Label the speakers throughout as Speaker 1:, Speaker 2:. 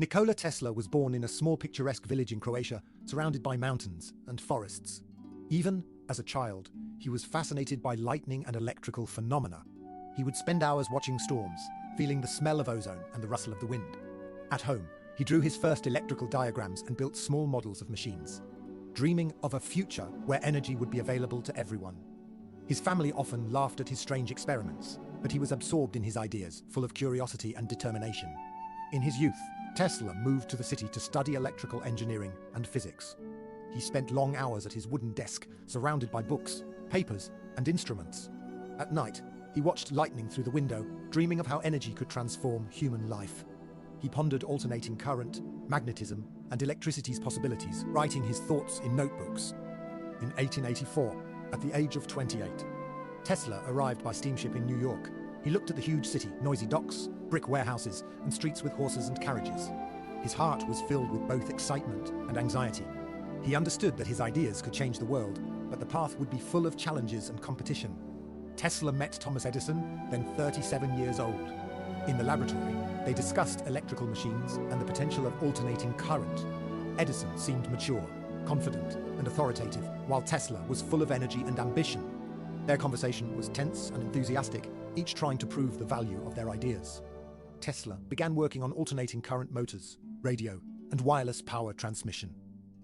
Speaker 1: Nikola Tesla was born in a small picturesque village in Croatia, surrounded by mountains and forests. Even as a child, he was fascinated by lightning and electrical phenomena. He would spend hours watching storms, feeling the smell of ozone and the rustle of the wind. At home, he drew his first electrical diagrams and built small models of machines, dreaming of a future where energy would be available to everyone. His family often laughed at his strange experiments, but he was absorbed in his ideas, full of curiosity and determination. In his youth, Tesla moved to the city to study electrical engineering and physics. He spent long hours at his wooden desk, surrounded by books, papers, and instruments. At night, he watched lightning through the window, dreaming of how energy could transform human life. He pondered alternating current, magnetism, and electricity's possibilities, writing his thoughts in notebooks. In 1884, at the age of 28, Tesla arrived by steamship in New York. He looked at the huge city, noisy docks, brick warehouses, and streets with horses and carriages. His heart was filled with both excitement and anxiety. He understood that his ideas could change the world, but the path would be full of challenges and competition. Tesla met Thomas Edison, then 37 years old. In the laboratory, they discussed electrical machines and the potential of alternating current. Edison seemed mature, confident, and authoritative, while Tesla was full of energy and ambition. Their conversation was tense and enthusiastic, each trying to prove the value of their ideas. Tesla began working on alternating current motors, radio, and wireless power transmission.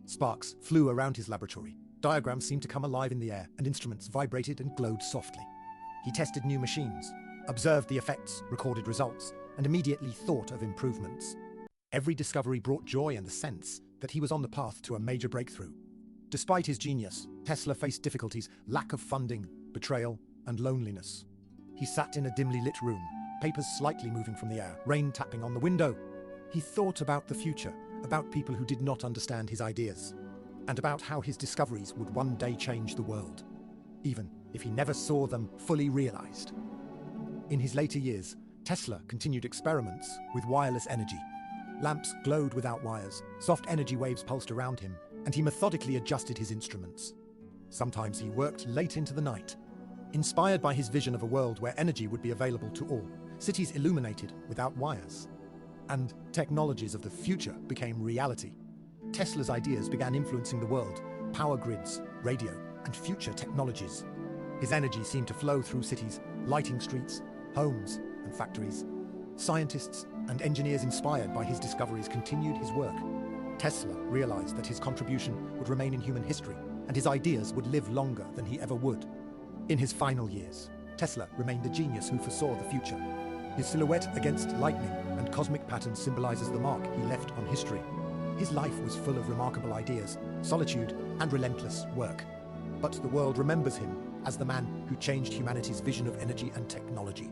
Speaker 1: Sparks flew around his laboratory. Diagrams seemed to come alive in the air, and instruments vibrated and glowed softly. He tested new machines, observed the effects, recorded results, and immediately thought of improvements. Every discovery brought joy and the sense that he was on the path to a major breakthrough. Despite his genius, Tesla faced difficulties: lack of funding, betrayal, and loneliness. He sat in a dimly lit room, papers slightly moving from the air, rain tapping on the window. He thought about the future, about people who did not understand his ideas, and about how his discoveries would one day change the world, even if he never saw them fully realized. In his later years, Tesla continued experiments with wireless energy. Lamps glowed without wires, soft energy waves pulsed around him, and he methodically adjusted his instruments. Sometimes he worked late into the night. Inspired by his vision of a world where energy would be available to all, cities illuminated without wires, and technologies of the future became reality. Tesla's ideas began influencing the world: power grids, radio, and future technologies. His energy seemed to flow through cities, lighting streets, homes, and factories. Scientists and engineers inspired by his discoveries continued his work. Tesla realized that his contribution would remain in human history, and his ideas would live longer than he ever would. In his final years, Tesla remained the genius who foresaw the future. His silhouette against lightning and cosmic patterns symbolizes the mark he left on history. His life was full of remarkable ideas, solitude, and relentless work. But the world remembers him as the man who changed humanity's vision of energy and technology.